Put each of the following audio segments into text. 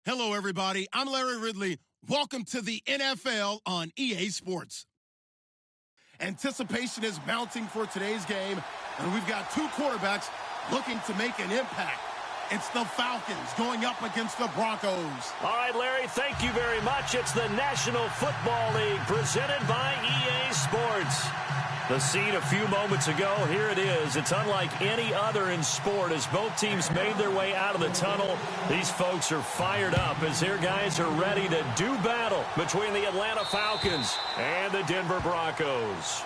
Hello, everybody. I'm Larry Ridley. Welcome to the NFL on EA Sports. Anticipation is mounting for today's game, and we've got two quarterbacks looking to make an impact. It's the Falcons going up against the Broncos. All right, Larry, thank you very much. It's the National Football League presented by EA Sports. The scene a few moments ago, here it is. It's unlike any other in sport as both teams made their way out of the tunnel. These folks are fired up as their guys are ready to do battle between the Atlanta Falcons and the Denver Broncos.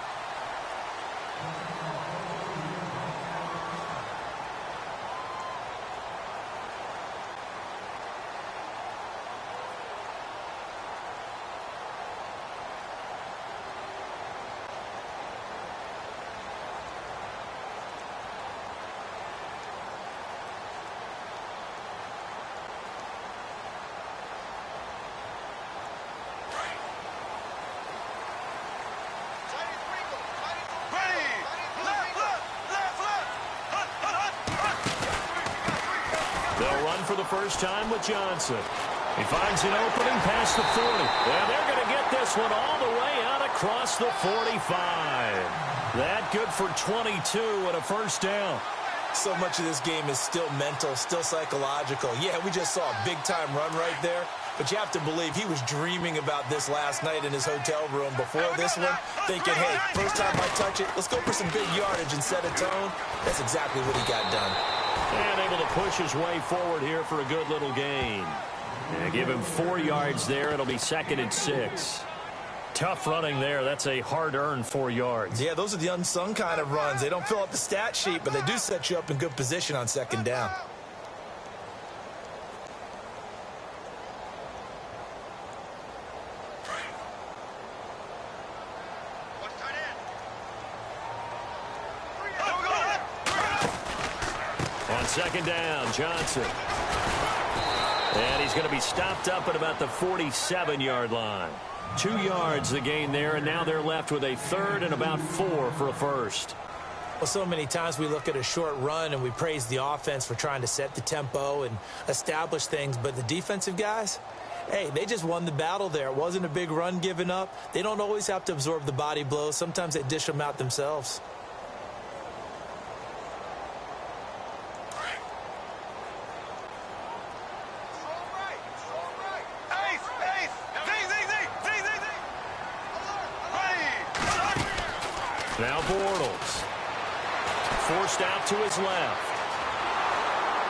For the first time with Johnson. He finds an opening past the 40. And they're going to get this one all the way out across the 45. That good for 22 and a first down. So much of this game is still mental, still psychological. Yeah, we just saw a big-time run right there. But you have to believe he was dreaming about this last night in his hotel room before this one, thinking, hey, first time I touch it, let's go for some big yardage and set a tone. That's exactly what he got done. And able to push his way forward here for a good little gain. And give him 4 yards there. It'll be 2nd and 6. Tough running there. That's a hard-earned 4 yards. Yeah, those are the unsung kind of runs. They don't fill up the stat sheet, but they do set you up in good position on 2nd down. On 2nd down, Johnson. And he's going to be stopped up at about the 47-yard line. 2 yards the gain there, and now they're left with a 3rd and about 4 for a first. Well, so many times we look at a short run and we praise the offense for trying to set the tempo and establish things, but the defensive guys, hey, they just won the battle there. It wasn't a big run given up. They don't always have to absorb the body blows. Sometimes they dish them out themselves. Now Bortles. Forced out to his left.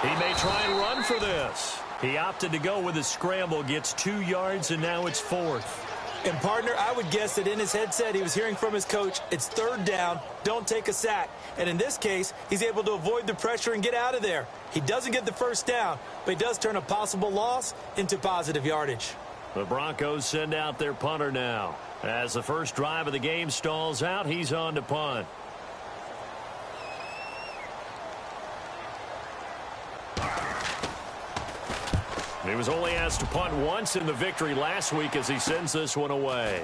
He may try and run for this. He opted to go with a scramble, gets 2 yards, and now it's 4th. And, partner, I would guess that in his headset he was hearing from his coach, it's 3rd down, don't take a sack. And in this case, he's able to avoid the pressure and get out of there. He doesn't get the first down, but he does turn a possible loss into positive yardage. The Broncos send out their punter now. As the first drive of the game stalls out, he's on to punt. He was only asked to punt once in the victory last week as he sends this one away.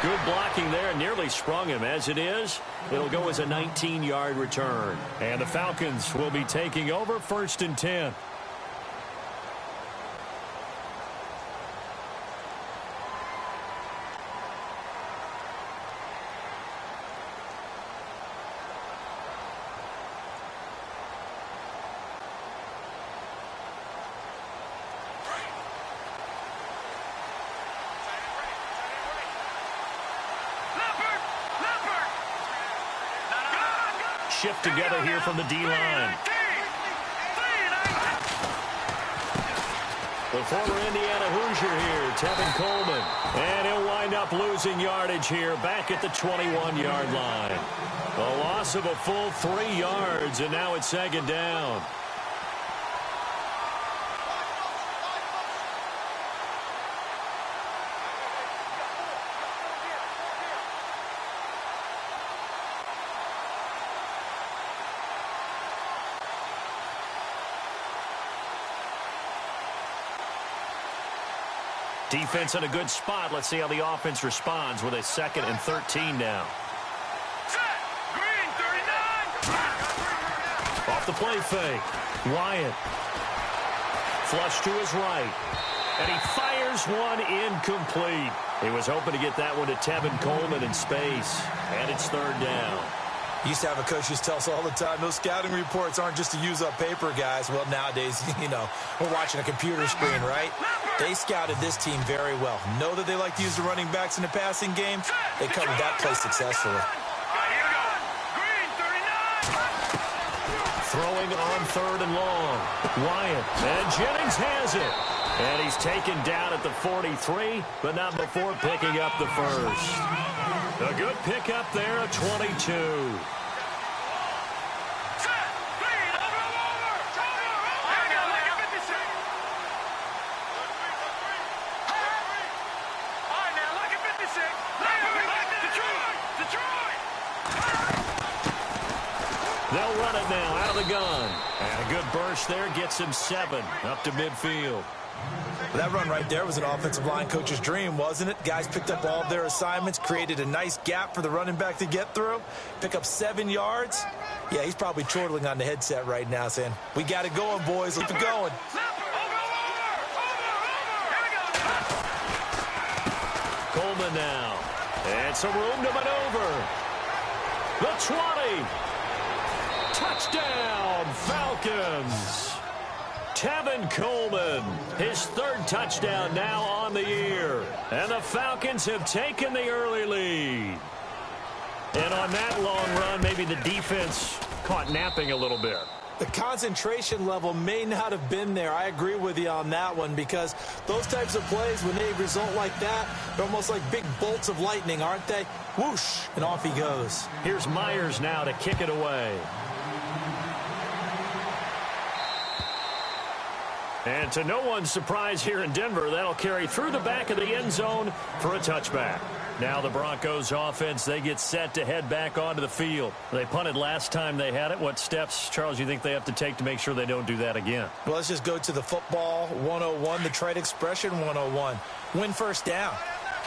Good blocking there, nearly sprung him. As it is, it'll go as a 19-yard return. And the Falcons will be taking over 1st and 10. Shift together here from the D-line. The former Indiana Hoosier here, Tevin Coleman. And he'll wind up losing yardage here back at the 21-yard line. A loss of a full 3 yards, and now it's 2nd down. Defense in a good spot. Let's see how the offense responds with a 2nd and 13 now. Set. Green 39. the play fake. Wyatt. Flush to his right. And he fires one incomplete. He was hoping to get that one to Tevin Coleman in space. And it's third down. Used to have a coach used to tell us all the time, those scouting reports aren't just to use up paper, guys. Well, nowadays, we're watching a computer screen, right? They scouted this team very well. Know that they like to use the running backs in the passing game. They covered that play successfully. Throwing on third and long. Wyatt. And Jennings has it. And he's taken down at the 43, but not before picking up the first. A good pickup there at 22. They'll run it now out of the gun. And a good burst there gets him 7 up to midfield. That run right there was an offensive line coach's dream, wasn't it? Guys picked up all of their assignments, created a nice gap for the running back to get through, pick up 7 yards. Yeah, he's probably chortling on the headset right now saying, we got it going, boys. Keep it going. Coleman now. And some room to maneuver. The 20. Touchdown, Falcons. Tevin Coleman, his third touchdown now on the year. And the Falcons have taken the early lead. And on that long run, maybe the defense caught napping a little bit. The concentration level may not have been there. I agree with you on that one because those types of plays, when they result like that, they're almost like big bolts of lightning, aren't they? Whoosh, and off he goes. Here's Myers now to kick it away. And to no one's surprise here in Denver, that'll carry through the back of the end zone for a touchback. Now the Broncos offense, they get set to head back onto the field. They punted last time they had it. What steps, Charles, you think they have to take to make sure they don't do that again? Well, let's just go to the football 101, the trade expression 101. Win first down.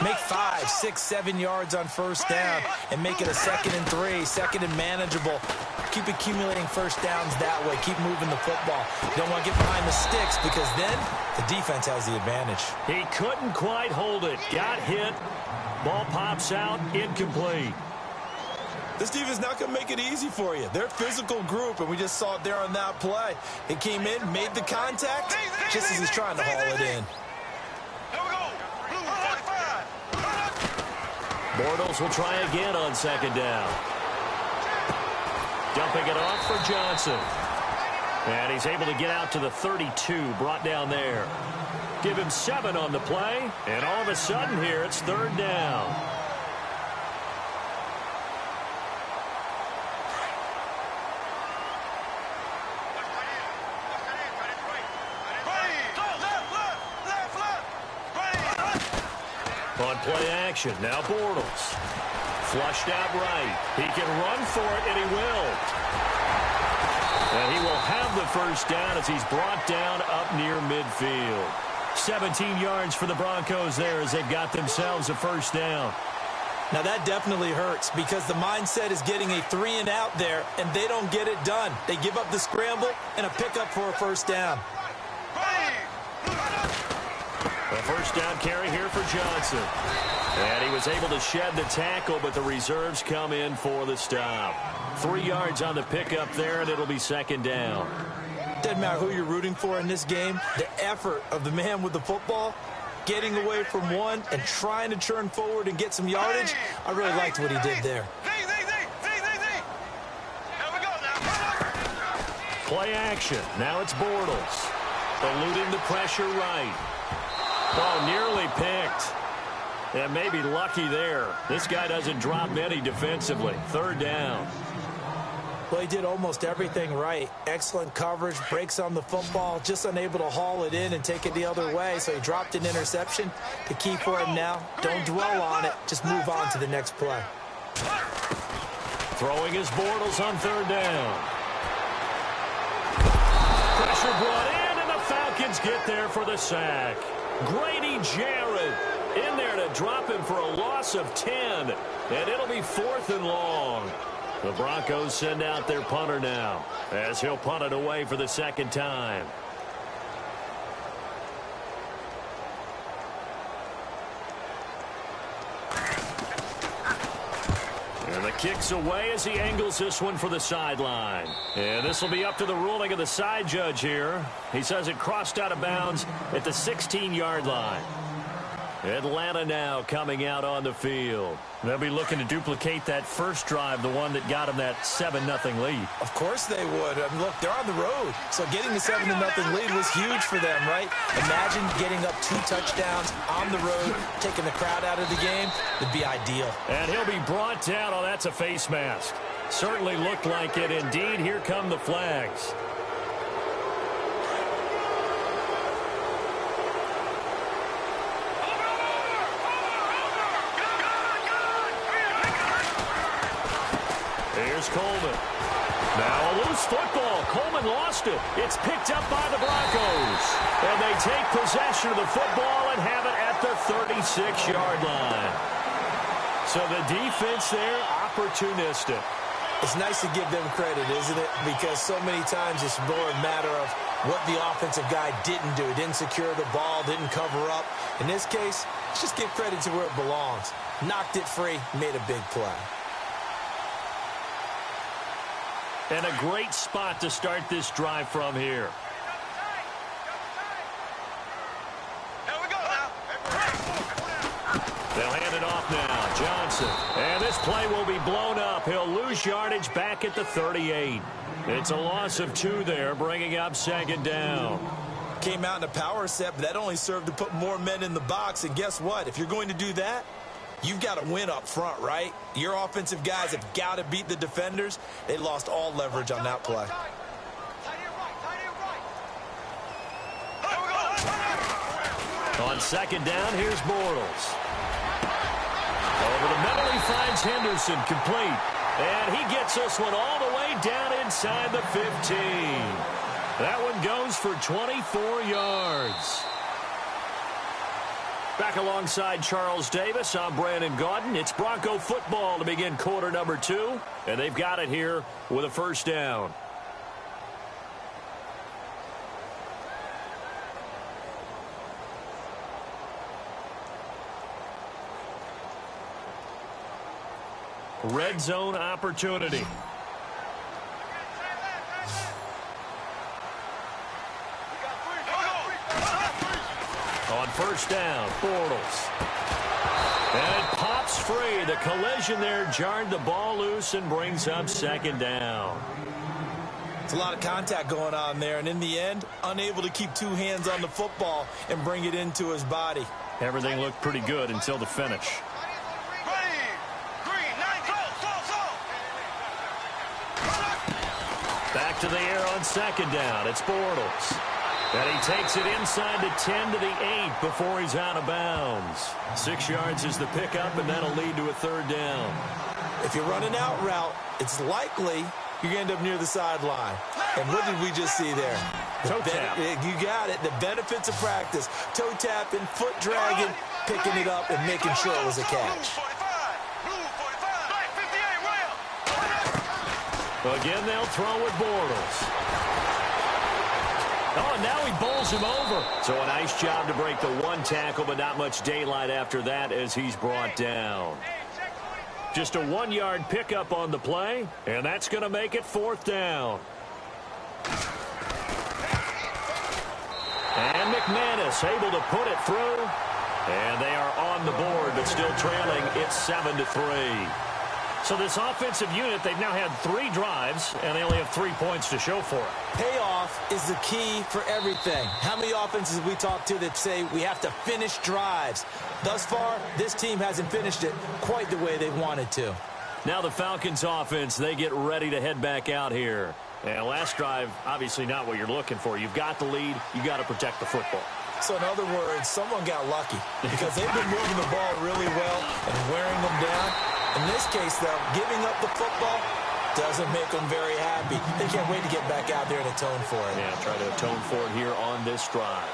Make 5, 6, 7 yards on first down and make it a 2nd and 3, 2nd and manageable. Keep accumulating first downs that way. Keep moving the football. You don't want to get behind the sticks because then the defense has the advantage. He couldn't quite hold it. Got hit. Ball pops out. Incomplete. This defense not going to make it easy for you. They're a physical group, and we just saw it there on that play. It came in, made the contact, just as he's trying to haul it in. Bortles will try again on 2nd down. Dumping it off for Johnson. And he's able to get out to the 32, brought down there. Give him 7 on the play, and all of a sudden here it's 3rd down. On play action, now Bortles. Flushed out right. He can run for it, and he will. And he will have the first down as he's brought down up near midfield. 17 yards for the Broncos there as they've got themselves a first down. Now that definitely hurts because the mindset is getting a 3 and out there, and they don't get it done. They give up the scramble and a pickup for a first down. A first down carry here for Johnson. And he was able to shed the tackle, but the reserves come in for the stop. 3 yards on the pickup there, and it'll be 2nd down. Doesn't matter who you're rooting for in this game. The effort of the man with the football, getting away from one and trying to turn forward and get some yardage, I really liked what he did there. Play action. Now it's Bortles. Eluding the pressure right. Oh, nearly picked. And maybe lucky there. This guy doesn't drop many defensively. 3rd down. Well, he did almost everything right. Excellent coverage, breaks on the football, just unable to haul it in and take it the other way. So he dropped an interception. The key for him now, don't dwell on it. Just move on to the next play. Throwing his Bortles on 3rd down. Pressure brought in, and the Falcons get there for the sack. Grady Jarrett in there to drop him for a loss of 10. And it'll be 4th and long. The Broncos send out their punter now as he'll punt it away for the second time. And the kick's away as he angles this one for the sideline. And this will be up to the ruling of the side judge here. He says it crossed out of bounds at the 16-yard line. Atlanta now coming out on the field. They'll be looking to duplicate that first drive, the one that got them that 7-0 lead. Of course they would. I mean, look, they're on the road. So getting the 7-0 lead was huge for them, right? Imagine getting up 2 touchdowns on the road, taking the crowd out of the game. Would be ideal. And he'll be brought down. Oh, that's a face mask. Certainly looked like it. Indeed, here come the flags. Here's Coleman. Now a loose football. Coleman lost it. It's picked up by the Broncos. And they take possession of the football and have it at the 36-yard line. So the defense there, opportunistic. It's nice to give them credit, isn't it? Because so many times it's more a matter of what the offensive guy didn't do. Didn't secure the ball, didn't cover up. In this case, let's just give credit to where it belongs. Knocked it free, made a big play. And a great spot to start this drive from here. They'll hand it off now. Johnson. And this play will be blown up. He'll lose yardage back at the 38. It's a loss of 2 there, bringing up second down. Came out in a power set, but that only served to put more men in the box. And guess what? If you're going to do that, you've got to win up front, right? Your offensive guys have got to beat the defenders. They lost all leverage on that play. On second down, here's Bortles. Over the middle, he finds Henderson, complete. And he gets this one all the way down inside the 15. That one goes for 24 yards. Back alongside Charles Davis, I'm Brandon Gaudin. It's Bronco football to begin quarter number 2. And they've got it here with a first down. Red zone opportunity. On first down, Bortles. And it pops free. The collision there jarred the ball loose and brings up second down. It's a lot of contact going on there, and in the end, unable to keep 2 hands on the football and bring it into his body. Everything looked pretty good until the finish. Back to the air on second down. It's Bortles. And he takes it inside the 10 to the 8 before he's out of bounds. 6 yards is the pickup, and that'll lead to a third down. If you're running out route, it's likely you're going to end up near the sideline. And what did we just see there? Toe tap. You got it. The benefits of practice. Toe tapping, foot dragging, picking it up, and making sure it was a catch. Again, they'll throw with Bortles. Oh, and now he bowls him over. So a nice job to break the 1 tackle, but not much daylight after that as he's brought down. Just a 1-yard pickup on the play, and that's going to make it 4th down. And McManus able to put it through. And they are on the board, but still trailing. It's 7-3. So this offensive unit, they've now had 3 drives, and they only have 3 points to show for it. Payoff is the key for everything. How many offenses have we talked to that say we have to finish drives? Thus far, this team hasn't finished it quite the way they wanted to. Now the Falcons offense, they get ready to head back out here. And last drive, obviously not what you're looking for. You've got the lead. You've got to protect the football. So in other words, someone got lucky because they've been moving the ball really well and wearing them down. In this case, though, giving up the football doesn't make them very happy. They can't wait to get back out there and atone for it. Yeah, try to atone for it here on this drive.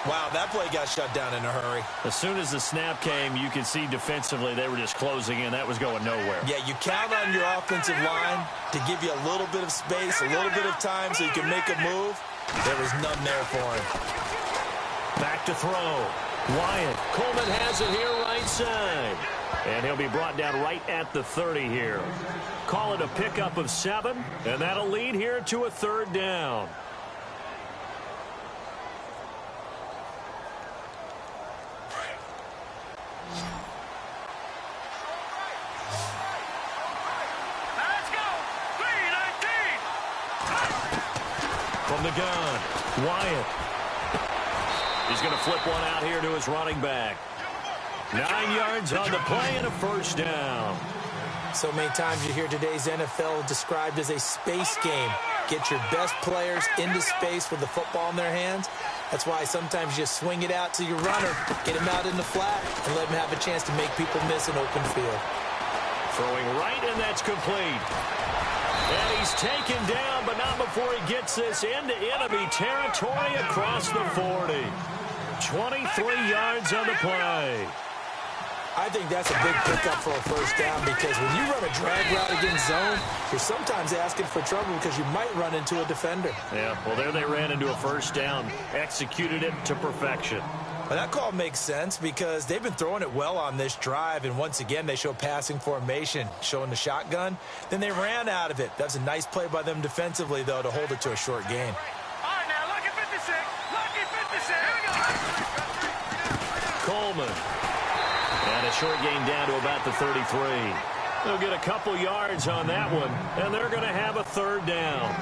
Wow, that play got shut down in a hurry. As soon as the snap came, you could see defensively they were just closing in. That was going nowhere. Yeah, you count on your offensive line to give you a little bit of space, a little bit of time so you can make a move. There was none there for him. Back to throw. Wyatt. Coleman has it here right side. And he'll be brought down right at the 30 here. Call it a pickup of 7, and that'll lead here to a 3rd down. From the gun, Wyatt. He's going to flip one out here to his running back. 9 yards on the play and a 1st down. So many times you hear today's NFL described as a space game. Get your best players into space with the football in their hands. That's why sometimes you swing it out to your runner, get him out in the flat, and let him have a chance to make people miss an open field. Throwing right, and that's complete. And he's taken down, but not before he gets this into enemy territory across the 40. 23 yards on the play. I think that's a big pickup for a 1st down because when you run a drag route against zone, you're sometimes asking for trouble because you might run into a defender. Yeah, well, there they ran into a 1st down, executed it to perfection. Well, that call makes sense because they've been throwing it well on this drive, and once again, they show passing formation, showing the shotgun. Then they ran out of it. That's a nice play by them defensively, though, to hold it to a short gain. All right, now, lucky 56. Lucky 56. Here we go. Coleman. And a short gain down to about the 33. They'll get a couple yards on that one, and they're going to have a 3rd down.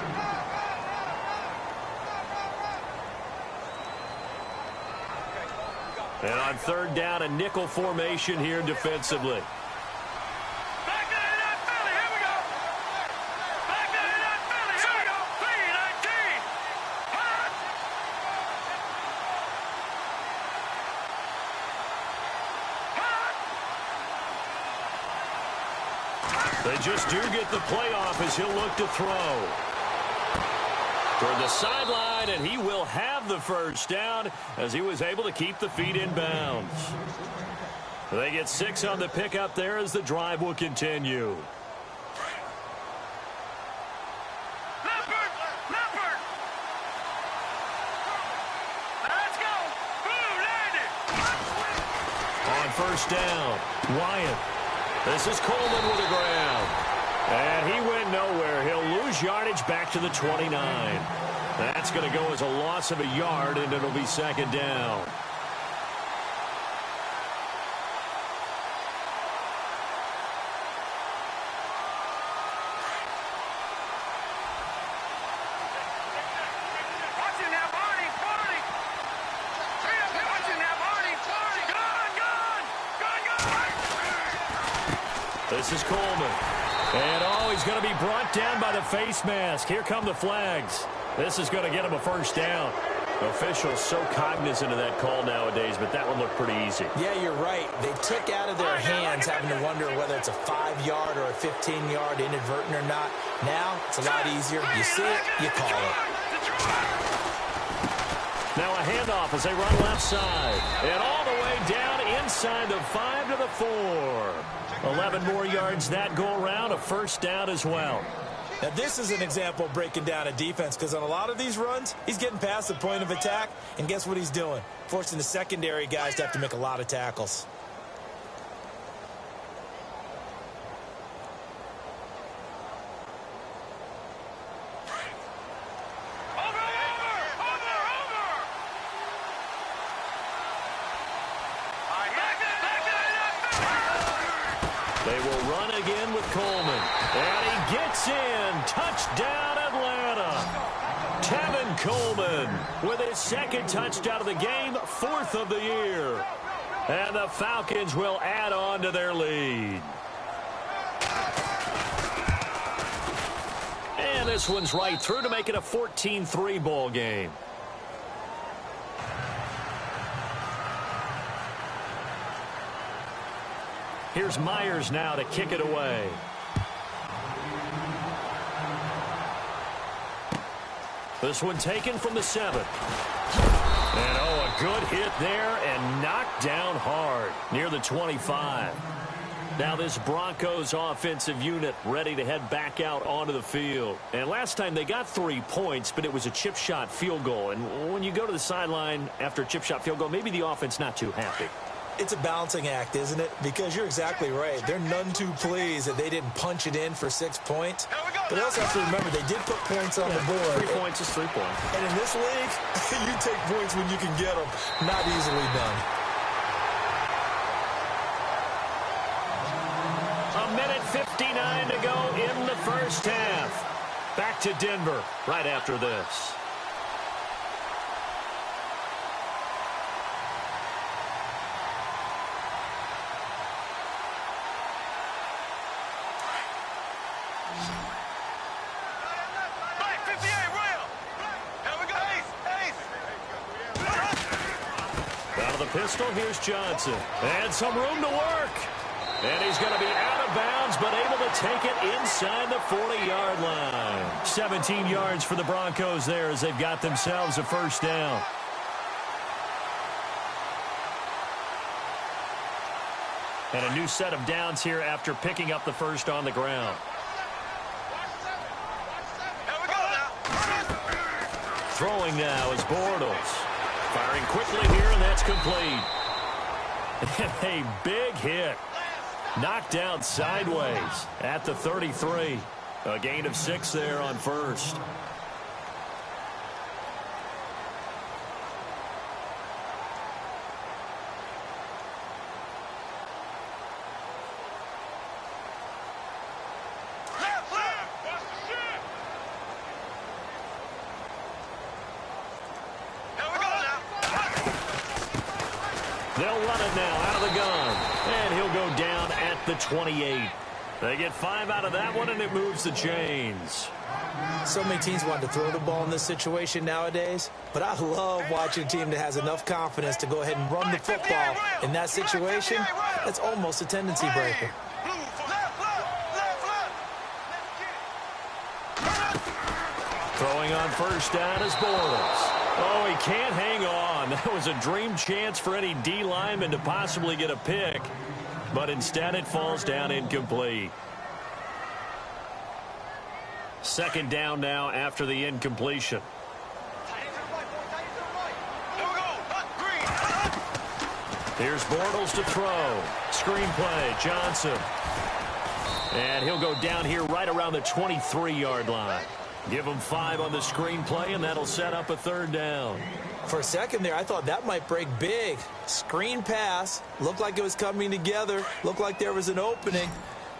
And on 3rd down, a nickel formation here defensively. Back to the Philly. Here we go. Back to the Philly. Here we go. 3-19. They just do get the playoff as he'll look to throw. Toward the sideline, and he will have the 1st down as he was able to keep the feet in bounds. They get 6 on the pickup there as the drive will continue. Leopard. Let's go. Boom, landed. On 1st down, Wyatt. This is Coleman with the ground. And he went nowhere. He'll lose yardage back to the 29. That's going to go as a loss of a yard, and it'll be 2nd down. Watching that, Barney. Watching that, Barney. Gone. This is Coleman. And, he's going to be brought down by the face mask. Here come the flags. This is going to get him a 1st down. Officials so cognizant of that call nowadays, but that one looked pretty easy. Yeah, you're right. They took out of their hands having to wonder whether it's a 5-yard or a 15-yard inadvertent or not. Now, it's a lot easier. You see it, you call it. Now a handoff as they run left side. And all the way down inside the 5 to the 4. 11 more yards that go around, a 1st down as well. Now, this is an example of breaking down a defense because on a lot of these runs, he's getting past the point of attack, and guess what he's doing? Forcing the secondary guys to have to make a lot of tackles. They will run again with Coleman. And he gets in. Touchdown, Atlanta. Tevin Coleman with his 2nd touchdown of the game, 4th of the year. And the Falcons will add on to their lead. And this one's right through to make it a 14-3 ball game. Here's Myers now to kick it away. This one taken from the 7. And, oh, a good hit there and knocked down hard near the 25. Now this Broncos offensive unit ready to head back out onto the field. And last time they got 3 points, but it was a chip shot field goal. And when you go to the sideline after a chip shot field goal, maybe the offense not too happy. It's a balancing act, isn't it? Because you're exactly right. They're none too pleased that they didn't punch it in for 6 points. But they also have to remember they did put points on the board. 3 points is 3 points. And in this league, you take points when you can get them. Not easily done. A minute 59 to go in the first half. Back to Denver right after this. Pistol, here's Johnson. And some room to work. And he's going to be out of bounds, but able to take it inside the 40-yard line. 17 yards for the Broncos there as they've got themselves a first down. And a new set of downs here after picking up the first on the ground. Throwing now is Bortles. Firing quickly here, and that's complete. And a big hit. Knocked down sideways at the 33. A gain of 6 there on first. They'll run it now out of the gun. And he'll go down at the 28. They get 5 out of that one, and it moves the chains. So many teams want to throw the ball in this situation nowadays, but I love watching a team that has enough confidence to go ahead and run the football. In that situation, that's almost a tendency breaker. Throwing on first down is Bortles. Oh, he can't hang on. That was a dream chance for any D lineman to possibly get a pick, but instead it falls down incomplete. Second down now after the incompletion. Here's Bortles to throw. Screen play, Johnson. And he'll go down here right around the 23-yard line. Give him 5 on the screenplay, and that'll set up a third down. For a second there, I thought that might break big. Screen pass. Looked like it was coming together. Looked like there was an opening.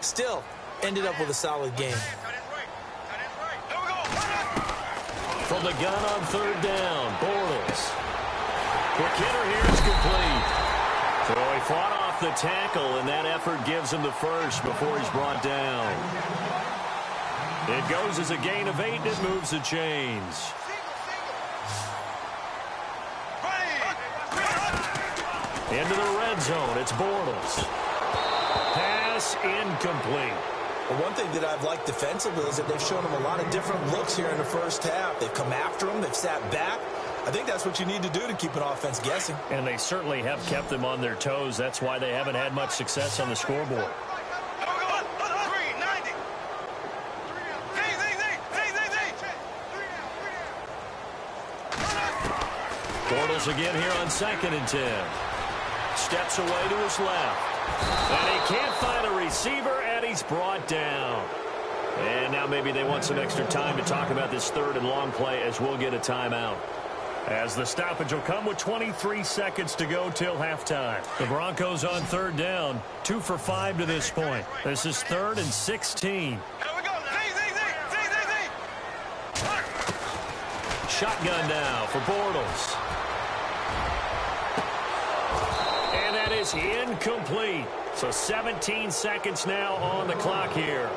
Still, ended up with a solid game. From the gun on third down, Bortles. Quick hitter here is complete. So he fought off the tackle, and that effort gives him the first before he's brought down. It goes as a gain of 8, and it moves the chains. Into the red zone, it's Bortles. Pass incomplete. Well, one thing that I've liked defensively is that they've shown him a lot of different looks here in the first half. They've come after him, they've sat back. I think that's what you need to do to keep an offense guessing. And they certainly have kept them on their toes. That's why they haven't had much success on the scoreboard. Bortles again here on 2nd and 10. Steps away to his left. And he can't find a receiver, and he's brought down. And now maybe they want some extra time to talk about this third and long play as we'll get a timeout. As the stoppage will come with 23 seconds to go till halftime. The Broncos on third down, 2 for 5 to this point. This is 3rd and 16. Shotgun now for Bortles. And that is incomplete. So 17 seconds now on the clock here.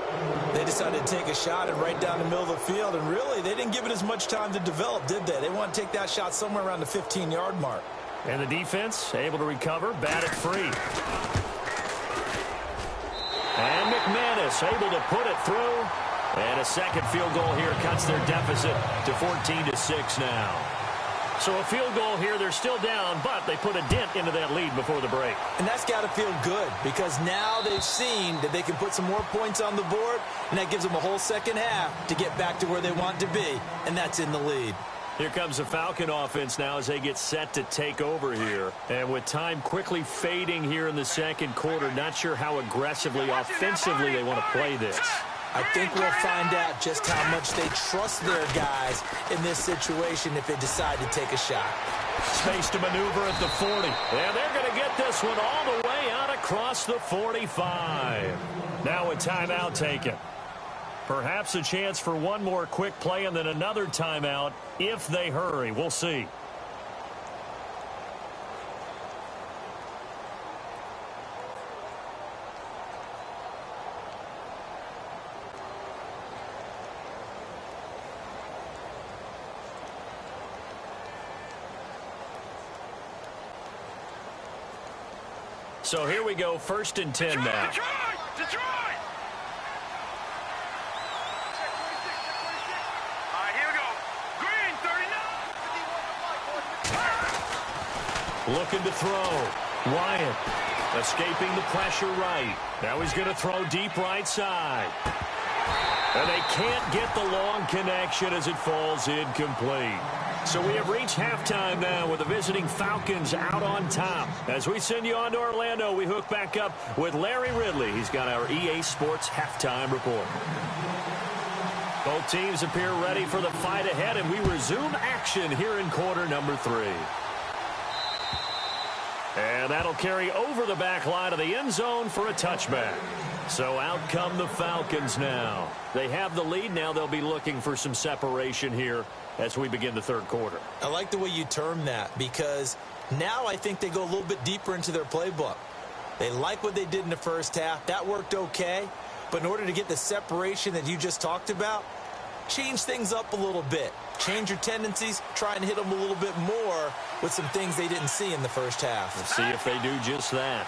They decided to take a shot and right down the middle of the field, and really, they didn't give it as much time to develop, did they? They want to take that shot somewhere around the 15-yard mark. And the defense able to recover, bat it free. And McManus able to put it through. And a second field goal here cuts their deficit to 14-6 now. So a field goal here. They're still down, but they put a dent into that lead before the break. And that's got to feel good because now they've seen that they can put some more points on the board, and that gives them a whole second half to get back to where they want to be, and that's in the lead. Here comes the Falcon offense now as they get set to take over here. And with time quickly fading here in the second quarter, not sure how aggressively, offensively they want to play this. I think we'll find out just how much they trust their guys in this situation if they decide to take a shot. Space to maneuver at the 40. And they're going to get this one all the way out across the 45. Now a timeout taken. Perhaps a chance for one more quick play and then another timeout if they hurry. We'll see. So here we go, 1st and 10 now. Detroit! All right, here we go. Green, 39. Looking to throw. Wyatt escaping the pressure right. Now he's going to throw deep right side. And they can't get the long connection as it falls incomplete. So we have reached halftime now with the visiting Falcons out on top. As we send you on to Orlando, we hook back up with Larry Ridley. He's got our EA Sports halftime report. Both teams appear ready for the fight ahead, and we resume action here in quarter number 3. And that'll carry over the back line of the end zone for a touchback. So out come the Falcons now. They have the lead. Now they'll be looking for some separation here as we begin the third quarter. I like the way you term that because now I think they go a little bit deeper into their playbook. They like what they did in the first half. That worked okay. But in order to get the separation that you just talked about, change things up a little bit. Change your tendencies. Try and hit them a little bit more with some things they didn't see in the first half. We'll see if they do just that.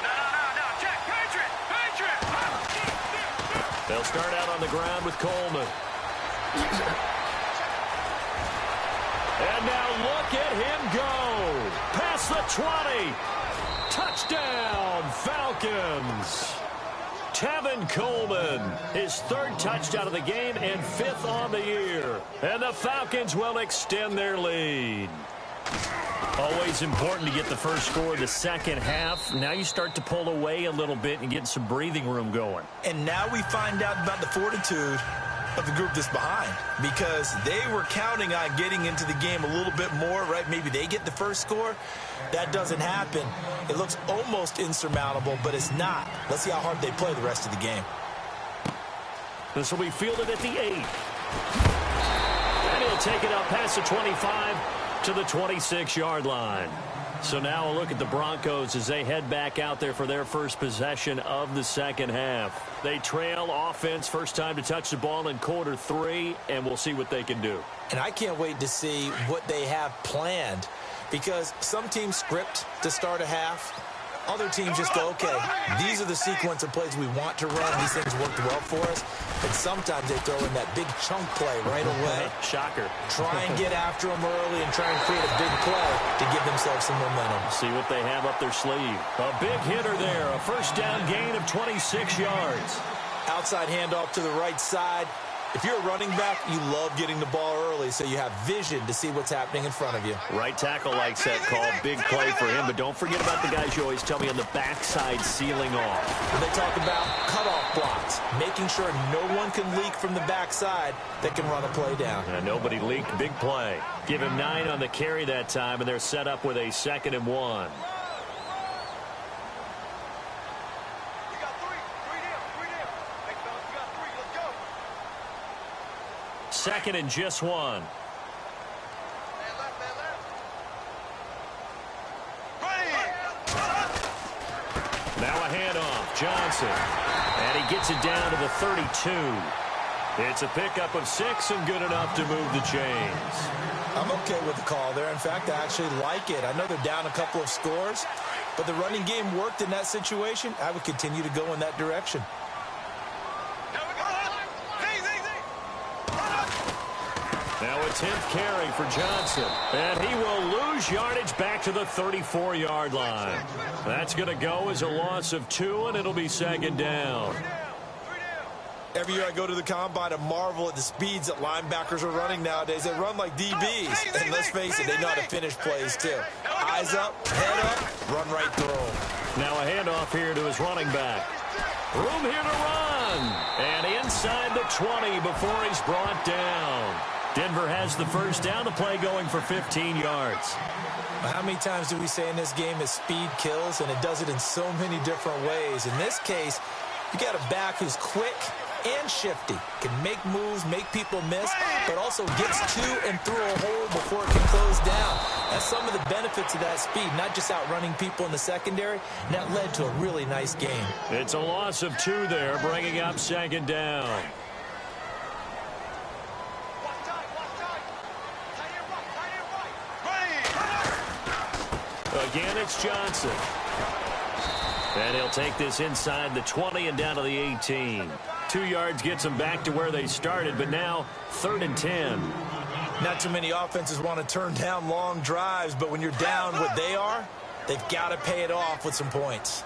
No. Check. Patriot. They'll start out on the ground with Coleman. And now look at him go. Past the 20. Touchdown, Falcons. Tevin Coleman, his 3rd touchdown of the game and 5th on the year. And the Falcons will extend their lead. Always important to get the first score of the second half. Now you start to pull away a little bit and get some breathing room going. And now we find out about the fortitude of the group that's behind because they were counting on getting into the game a little bit more, right? Maybe they get the first score. That doesn't happen. It looks almost insurmountable, but it's not. Let's see how hard they play the rest of the game. This will be fielded at the 8. And he'll take it up past the 25 to the 26-yard line. So now a look at the Broncos as they head back out there for their first possession of the second half. They trail offense, first time to touch the ball in quarter 3, and we'll see what they can do. And I can't wait to see what they have planned because some teams script to start a half. Other teams just go, okay, these are the sequence of plays we want to run. These things worked well for us. And sometimes they throw in that big chunk play right away. Shocker. Try and get after them early and try and create a big play to give themselves some momentum. See what they have up their sleeve. A big hitter there. A first down gain of 26 yards. Outside handoff to the right side. If you're a running back, you love getting the ball early so you have vision to see what's happening in front of you. Right tackle likes that call. Big play for him, but don't forget about the guys you always tell me on the backside sealing off. When they talk about cutoff blocks, making sure no one can leak from the backside that can run a play down. And nobody leaked. Big play. Give him 9 on the carry that time, and they're set up with a 2nd and 1. Second and just 1. Now a handoff. Johnson. And he gets it down to the 32. It's a pickup of 6 and good enough to move the chains. I'm okay with the call there. In fact, I actually like it. I know they're down a couple of scores, but the running game worked in that situation. I would continue to go in that direction. Now a 10th carry for Johnson. And he will lose yardage back to the 34-yard line. That's going to go as a loss of 2, and it'll be second down. Every year I go to the combine and marvel at the speeds that linebackers are running nowadays. They run like DBs. And let's face it, they know how to finish plays too. Eyes up, head up, run right through them. Now a handoff here to his running back. Room here to run. And inside the 20 before he's brought down. Denver has the first down. The play going for 15 yards. How many times do we say in this game is speed kills, and it does it in so many different ways. In this case, you got a back who's quick and shifty, can make moves, make people miss, but also gets to and through a hole before it can close down. That's some of the benefits of that speed, not just outrunning people in the secondary, and that led to a really nice game. It's a loss of 2 there, bringing up second down. Again, it's Johnson. And he'll take this inside the 20 and down to the 18. 2 yards gets them back to where they started, but now 3rd and 10. Not too many offenses want to turn down long drives, but when you're down what they are, they've got to pay it off with some points.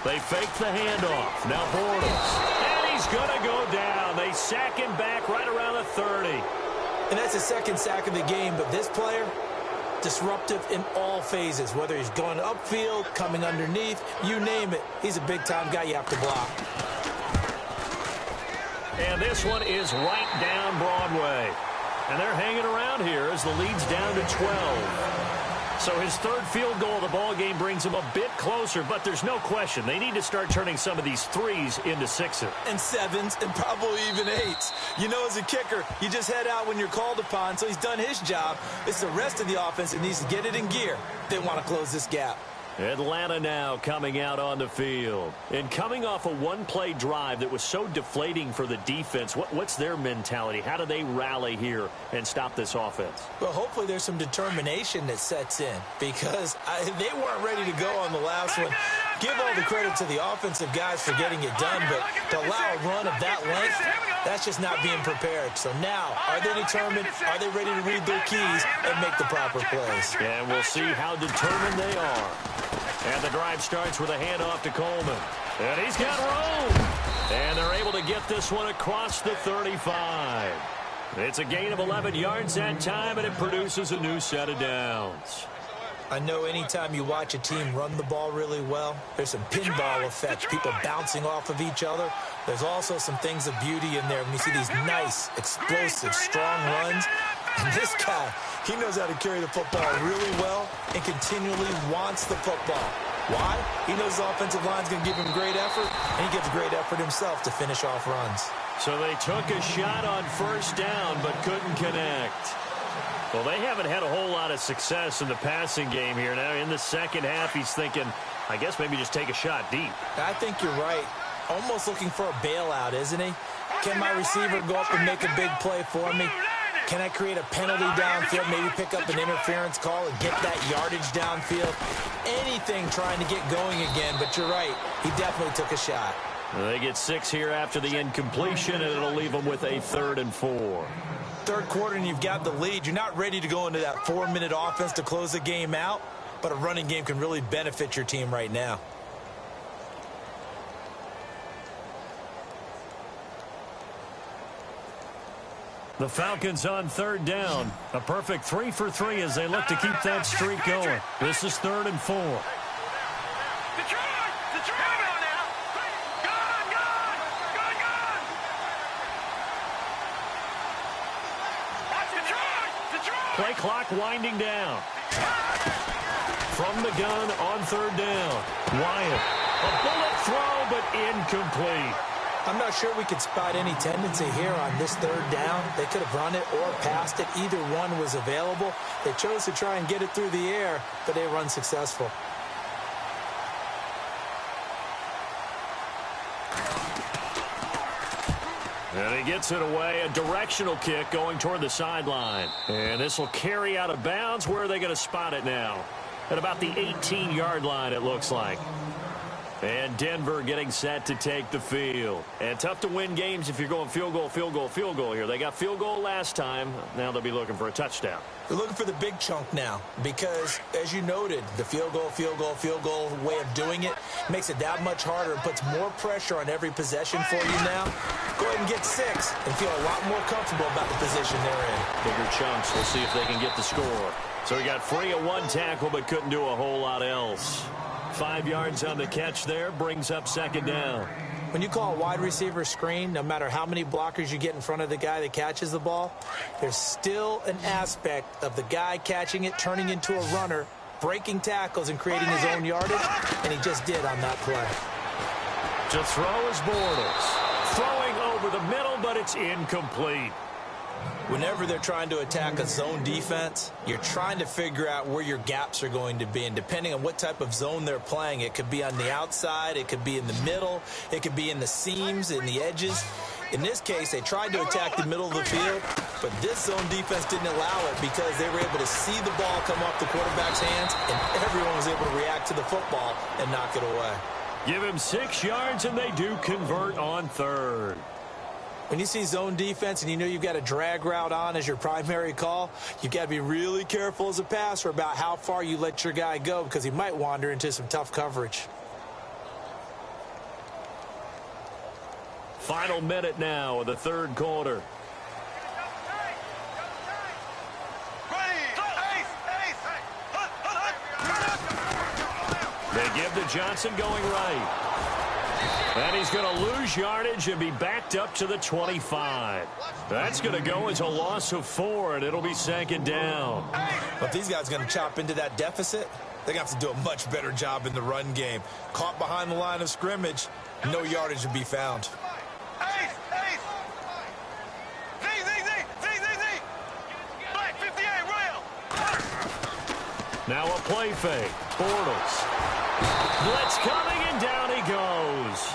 They fake the handoff. Now Bortles. And he's going to go down. They sack him back right around the 30. And that's the second sack of the game, but this player, disruptive in all phases, whether he's going upfield, coming underneath, you name it. He's a big-time guy you have to block. And this one is right down Broadway. And they're hanging around here as the lead's down to 12. So his 3rd field goal of the ball game brings him a bit closer, but there's no question they need to start turning some of these 3s into 6s. And 7s and probably even 8s. You know, as a kicker, you just head out when you're called upon, so he's done his job. It's the rest of the offense that needs to get it in gear. They want to close this gap. Atlanta now coming out on the field. And coming off a one-play drive that was so deflating for the defense, what's their mentality? How do they rally here and stop this offense? Well, hopefully there's some determination that sets in because they weren't ready to go on the last one. Give all the credit to the offensive guys for getting it done, but to allow a run of that length, that's just not being prepared. So now, are they determined? Are they ready to read their keys and make the proper plays? And we'll see how determined they are. And the drive starts with a handoff to Coleman. And he's got room. And they're able to get this one across the 35. It's a gain of 11 yards that time, and it produces a new set of downs. I know anytime you watch a team run the ball really well, there's some pinball effects, people bouncing off of each other. There's also some things of beauty in there when you see these nice, explosive, strong runs. And this guy, he knows how to carry the football really well and continually wants the football. Why? He knows the offensive line's going to give him great effort, and he gives great effort himself to finish off runs. So they took a shot on 1st down but couldn't connect. Well, they haven't had a whole lot of success in the passing game here. Now, in the second half, he's thinking, I guess maybe just take a shot deep. I think you're right. Almost looking for a bailout, isn't he? Can my receiver go up and make a big play for me? Can I create a penalty downfield, maybe pick up an interference call and get that yardage downfield? Anything trying to get going again, but you're right. He definitely took a shot. They get 6 here after the incompletion, and it'll leave them with a 3rd and 4. Third quarter and you've got the lead. You're not ready to go into that 4-minute offense to close the game out, but a running game can really benefit your team right now. The Falcons on 3rd down. A perfect 3 for 3 as they look to keep that streak going. This is 3rd and 4. Play clock winding down. From the gun on 3rd down. Wyatt. A bullet throw, but incomplete. I'm not sure we could spot any tendency here on this 3rd down. They could have run it or passed it. Either one was available. They chose to try and get it through the air, but they were unsuccessful. And he gets it away. A directional kick going toward the sideline. And this will carry out of bounds. Where are they going to spot it now? At about the 18-yard line, it looks like. And Denver getting set to take the field. And tough to win games if you're going field goal, field goal, field goal here. They got field goal last time. Now they'll be looking for a touchdown. They're looking for the big chunk now because, as you noted, the field goal, field goal, field goal way of doing it makes it that much harder and puts more pressure on every possession for you now. Go ahead and get 6 and feel a lot more comfortable about the position they're in. Bigger chunks. We'll see if they can get the score. So he got free of 1 tackle but couldn't do a whole lot else. 5 yards on the catch there, brings up 2nd down. When you call a wide receiver screen, no matter how many blockers you get in front of the guy that catches the ball, there's still an aspect of the guy catching it, turning into a runner, breaking tackles and creating his own yardage, and he just did on that play. To throw is Bortles. Throwing over the middle, but it's incomplete. Whenever they're trying to attack a zone defense, you're trying to figure out where your gaps are going to be. And depending on what type of zone they're playing, it could be on the outside, it could be in the middle, it could be in the seams, in the edges. In this case, they tried to attack the middle of the field, but this zone defense didn't allow it because they were able to see the ball come off the quarterback's hands, and everyone was able to react to the football and knock it away. Give him 6 yards, and they do convert on 3rd. When you see zone defense and you know you've got a drag route on as your primary call, you've got to be really careful as a passer about how far you let your guy go because he might wander into some tough coverage. Final minute now of the 3rd quarter. They give to Johnson going right. And he's going to lose yardage and be backed up to the 25. That's going to go as a loss of 4, and it'll be 2nd down. But these guys are going to chop into that deficit. They're going to have to do a much better job in the run game. Caught behind the line of scrimmage, no yardage to be found. Now a play fake. Bortles. Blitz coming, and down he goes.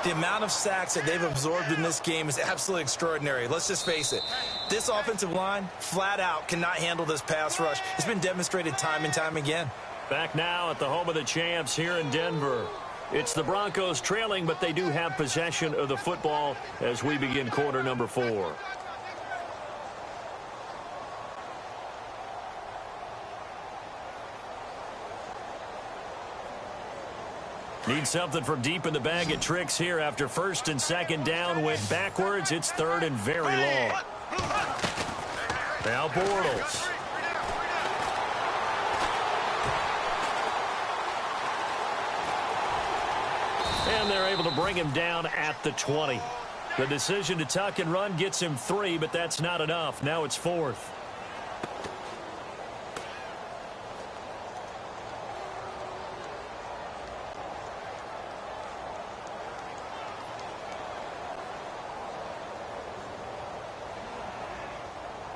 The amount of sacks that they've absorbed in this game is absolutely extraordinary. Let's just face it. This offensive line, flat out, cannot handle this pass rush. It's been demonstrated time and time again. Back now at the home of the champs here in Denver. It's the Broncos trailing, but they do have possession of the football as we begin quarter number 4. Need something from deep in the bag of tricks here after 1st and 2nd down. Went backwards. It's 3rd and very long. Now Bortles. And they're able to bring him down at the 20. The decision to tuck and run gets him 3, but that's not enough. Now it's 4th.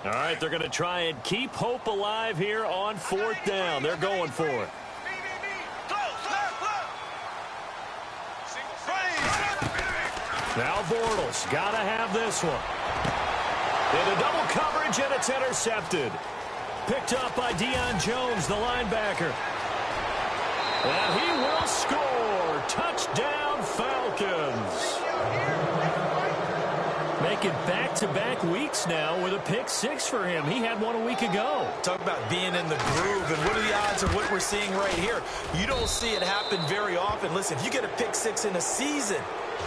All right, they're going to try and keep hope alive here on 4th down. They're going for it. Now Bortles, got to have this one. Into double coverage, and it's intercepted. Picked up by Deion Jones, the linebacker. And he will score. Touchdown, Falcons. Making back-to-back weeks now with a pick-6 for him. He had one a week ago. Talk about being in the groove, and what are the odds of what we're seeing right here? You don't see it happen very often. Listen, if you get a pick-6 in a season,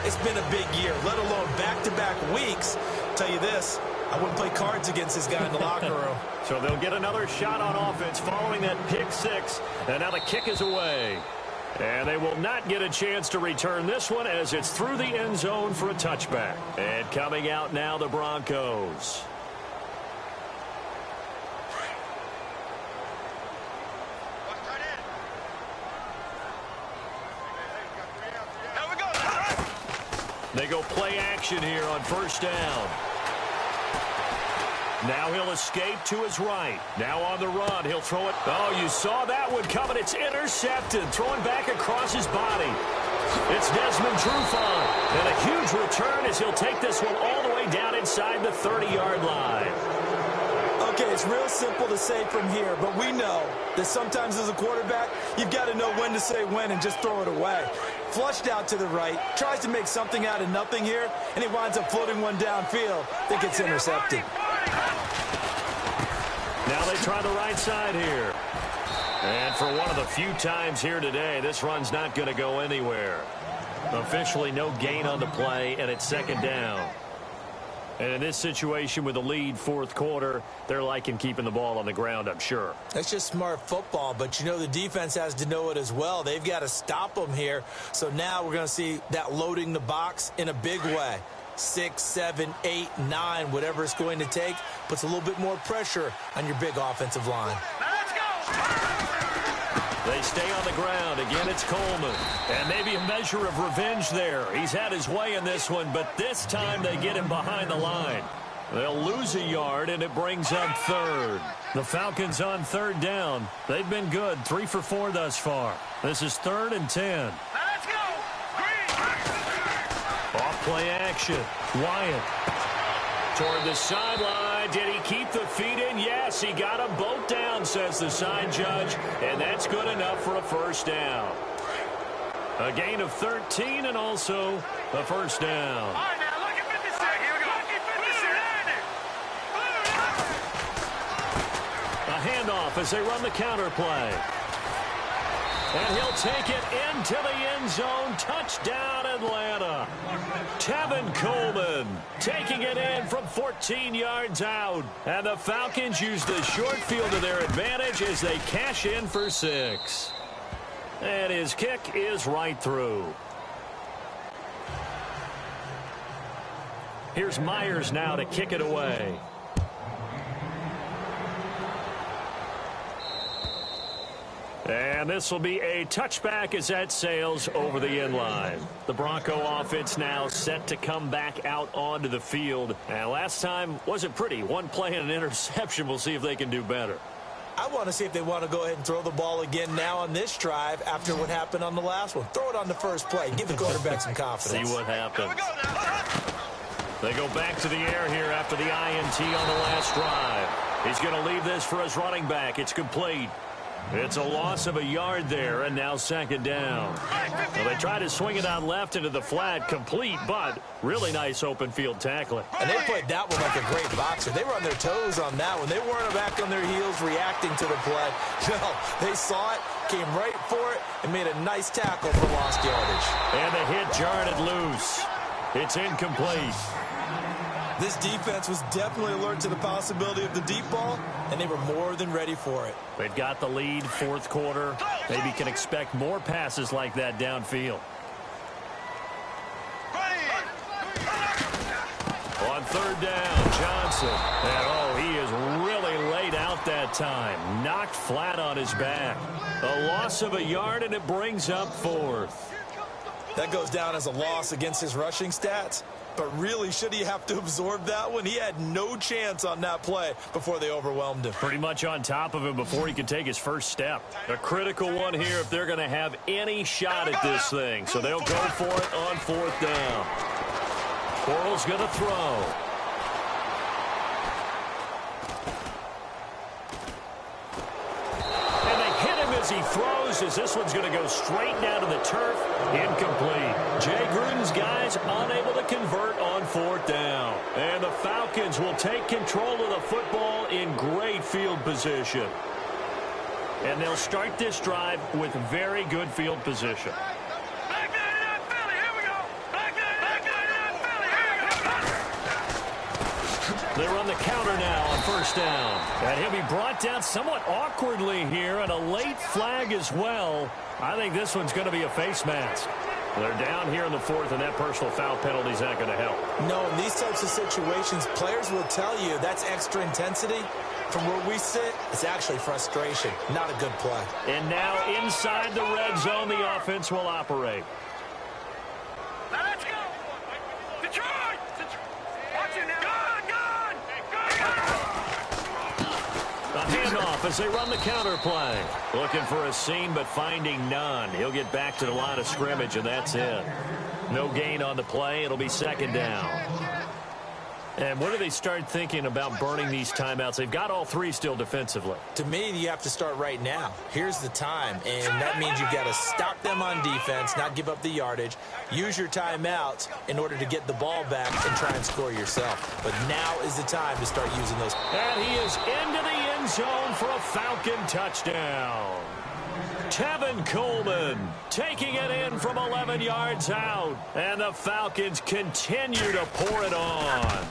it's been a big year, let alone back-to-back weeks. Tell you this, I wouldn't play cards against this guy in the locker room. So they'll get another shot on offense following that pick-6, and now the kick is away. And they will not get a chance to return this one as it's through the end zone for a touchback. And coming out now, the Broncos. They go play action here on 1st down. Now he'll escape to his right. Now on the run, he'll throw it. Oh, you saw that one coming. It's intercepted. Throwing back across his body. It's Desmond Trufant. And a huge return as he'll take this one all the way down inside the 30-yard line. A Okay, it's real simple to say from here, but we know that sometimes as a quarterback, you've got to know when to say when and just throw it away. Flushed out to the right, tries to make something out of nothing here, and he winds up floating one downfield that gets intercepted. Now they try the right side here. And for one of the few times here today, this run's not going to go anywhere. Officially no gain on the play, and it's second down. And in this situation with a lead fourth quarter, they're liking keeping the ball on the ground, I'm sure. That's just smart football, but you know the defense has to know it as well. They've got to stop them here. So now we're going to see that loading the box in a big way. 6, 7, 8, 9, whatever it's going to take, puts a little bit more pressure on your big offensive line. Let's go! They stay on the ground. Again, it's Coleman. And maybe a measure of revenge there. He's had his way in this one, but this time they get him behind the line. They'll lose a yard, and it brings up third. The Falcons on third down. They've been good, 3 for 4 thus far. This is 3rd and 10. Let's go! Green! Off play action. Wyatt. Toward the sideline. Did he keep the feet in? Yes, he got them both down, says the side judge. And that's good enough for a first down. A gain of 13 and also a first down. All right, now look at 56. Here we go. A handoff as they run the counter play. And he'll take it into the end zone. Touchdown, Atlanta. Tevin Coleman taking it in from 14 yards out. And the Falcons use the short field to their advantage as they cash in for 6. And his kick is right through. Here's Myers now to kick it away. And this will be a touchback as that sails over the end line. The Bronco offense now set to come back out onto the field. And last time wasn't pretty. One play and an interception. We'll see if they can do better. I want to see if they want to go ahead and throw the ball again now on this drive after what happened on the last one. Throw it on the first play. Give the quarterback some confidence. See what happens. They go back to the air here after the INT on the last drive. He's going to leave this for his running back. It's complete. It's a loss of a yard there, and now second down. Well, they try to swing it out left into the flat, complete, but really nice open field tackling. And they played that one like a great boxer. They were on their toes on that one. They weren't back on their heels reacting to the play. No, they saw it, came right for it, and made a nice tackle for lost yardage. And the hit jarred it loose. It's incomplete. This defense was definitely alert to the possibility of the deep ball, and they were more than ready for it. They've got the lead, fourth quarter. Maybe can expect more passes like that downfield. On third down, Johnson. And, he is really laid out that time. Knocked flat on his back. A loss of a yard, and it brings up fourth. That goes down as a loss against his rushing stats. But really, should he have to absorb that one? He had no chance on that play before they overwhelmed him. Pretty much on top of him before he could take his first step. A critical one here if they're going to have any shot at this thing. So they'll go for it on fourth down. Bortles going to throw. And they hit him as he throws, as this one's going to go straight down to the turf. Incomplete. Jay Gruden's guys unable to convert on fourth down. And the Falcons will take control of the football in great field position. And they'll start this drive with very good field position. They run the counter now on first down. And he'll be brought down somewhat awkwardly here, and a late flag as well. I think this one's going to be a face mask. They're down here in the fourth, and that personal foul penalty is not going to help. No, in these types of situations, players will tell you that's extra intensity. From where we sit, it's actually frustration, not a good play. And now inside the red zone, the offense will operate. Let's go! Detroit! Watch it now! A handoff as they run the counter play. Looking for a seam, but finding none. He'll get back to the line of scrimmage, and that's it. No gain on the play. It'll be second down. And And when do they start thinking about burning these timeouts? They've got all three still defensively. To me, you have to start right now. Here's the time, and that means you've got to stop them on defense, not give up the yardage, use your timeouts in order to get the ball back and try and score yourself. But now is the time to start using those. And he is into the end zone for a Falcon touchdown. Tevin Coleman taking it in from 11 yards out. And the Falcons continue to pour it on.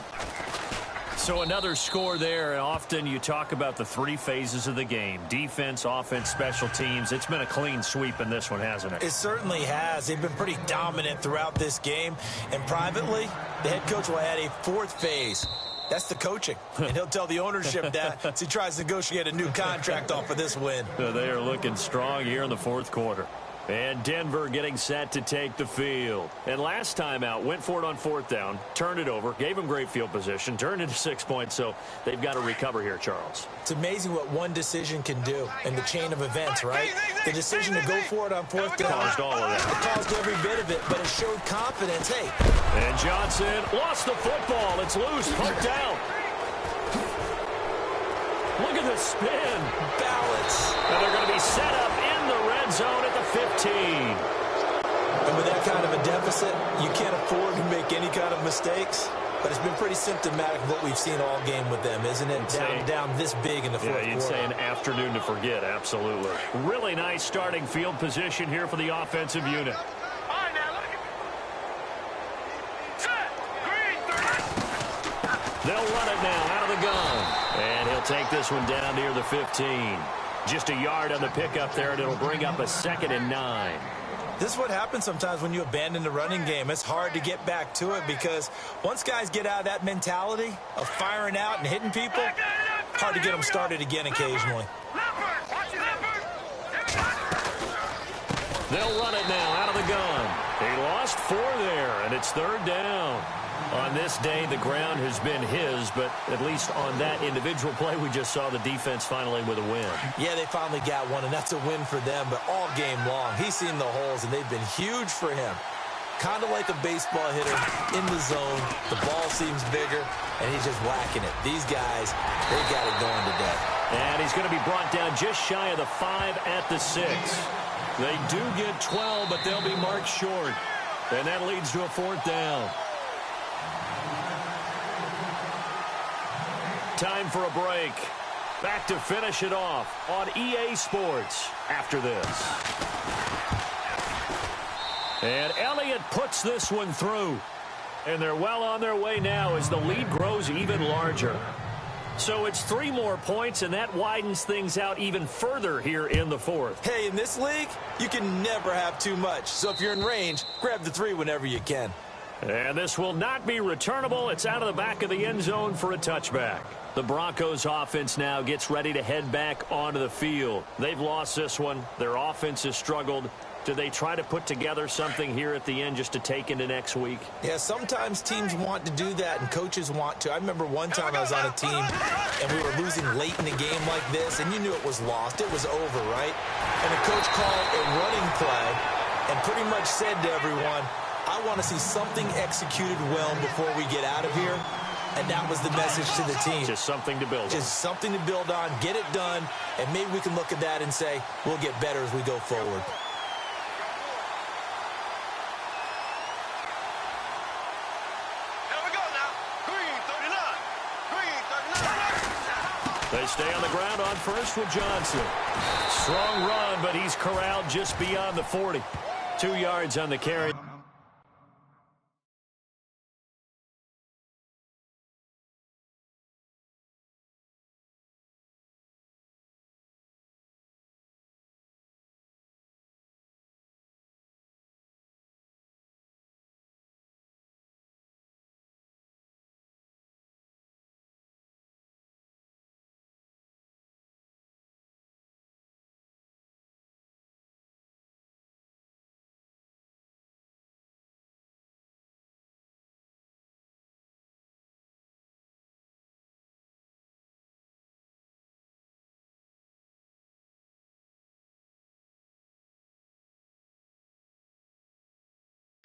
So another score there, and often you talk about the three phases of the game. Defense, offense, special teams. It's been a clean sweep in this one, hasn't it? It certainly has. They've been pretty dominant throughout this game. And privately, the head coach will add a fourth phase. That's the coaching. And he'll tell the ownership that as he tries to negotiate a new contract off of this win. They are looking strong here in the fourth quarter. And Denver getting set to take the field. And last time out, went for it on fourth down, turned it over, gave them great field position, turned into 6 points, so they've got to recover here, Charles. It's amazing what one decision can do in the chain of events, right? The decision to go for it on fourth down caused all of that. It caused every bit of it, but it showed confidence. Hey. And Johnson lost the football. It's loose, poked out. Look at the spin. Balance. And they're going to be set up in the red zone at the 15. And with that kind of a deficit, you can't afford to make any kind of mistakes. But it's been pretty symptomatic of what we've seen all game with them, isn't it? Down this big in the fourth quarter. Yeah, you'd say an afternoon to forget, absolutely. Really nice starting field position here for the offensive unit. They'll run it now out of the gun. And he'll take this one down near the 15. Just a yard on the pickup there, and it'll bring up a 2nd and 9. This is what happens sometimes when you abandon the running game. It's hard to get back to it because once guys get out of that mentality of firing out and hitting people, hard to get them started again occasionally. They'll run it now out of the gun. He lost 4 there, and it's 3rd down. On this day, the ground has been his, but at least on that individual play, we just saw the defense finally with a win. Yeah, they finally got one, and that's a win for them, but all game long, he's seen the holes, and they've been huge for him. Kind of like a baseball hitter in the zone. The ball seems bigger, and he's just whacking it. These guys, they got it going today. And he's going to be brought down just shy of the 5 at the 6. They do get 12, but they'll be marked short. And that leads to a 4th down. Time for a break. Back to finish it off on EA Sports after this. And Elliott puts this one through. And they're well on their way now as the lead grows even larger. So it's 3 more points, and that widens things out even further here in the 4th. Hey, in this league, you can never have too much. So if you're in range, grab the 3 whenever you can. And this will not be returnable. It's out of the back of the end zone for a touchback. The Broncos offense now gets ready to head back onto the field. They've lost this one. Their offense has struggled. Do they try to put together something here at the end just to take into next week? Yeah, sometimes teams want to do that and coaches want to. I remember one time I was on a team and we were losing late in the game like this, and you knew it was lost. It was over, right? And the coach called a running play and pretty much said to everyone, I want to see something executed well before we get out of here. And that was the message to the team. Just something to build on. Just something to build on, get it done, and maybe we can look at that and say, we'll get better as we go forward. Here we go now. Green 39. They stay on the ground on first with Johnson. Strong run, but he's corralled just beyond the 40. 2 yards on the carry.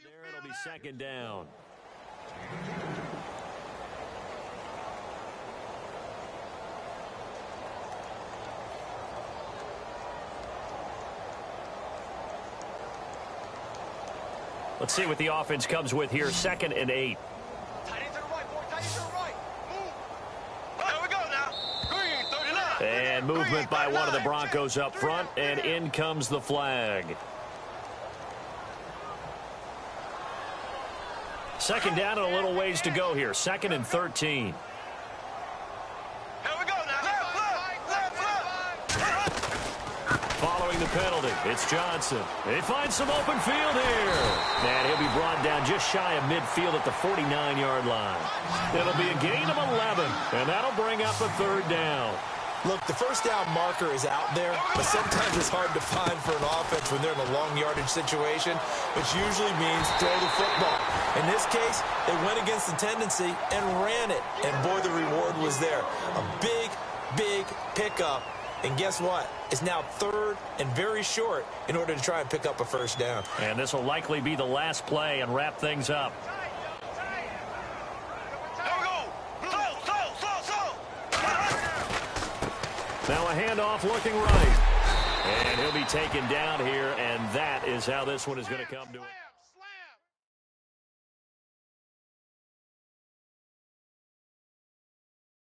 There it'll be 2nd down. Let's see what the offense comes with here. 2nd and 8. Tight end to the right, boy. Tight end to the right. Move. There we go now. Green, 39. And movement by one of the Broncos up front, and in comes the flag. 2nd down and a little ways to go here. 2nd and 13. Here we go now. Left. Following the penalty, it's Johnson. They find some open field here. And he'll be brought down just shy of midfield at the 49-yard line. It'll be a gain of 11, and that'll bring up a 3rd down. Look, the first down marker is out there, but sometimes it's hard to find for an offense when they're in a long yardage situation, which usually means throw the football. In this case, they went against the tendency and ran it, and boy, the reward was there. A big, big pickup, and guess what? It's now 3rd and very short in order to try and pick up a 1st down. And this will likely be the last play and wrap things up. Now a handoff looking right. And he'll be taken down here, and that is how this one is going to come to an end.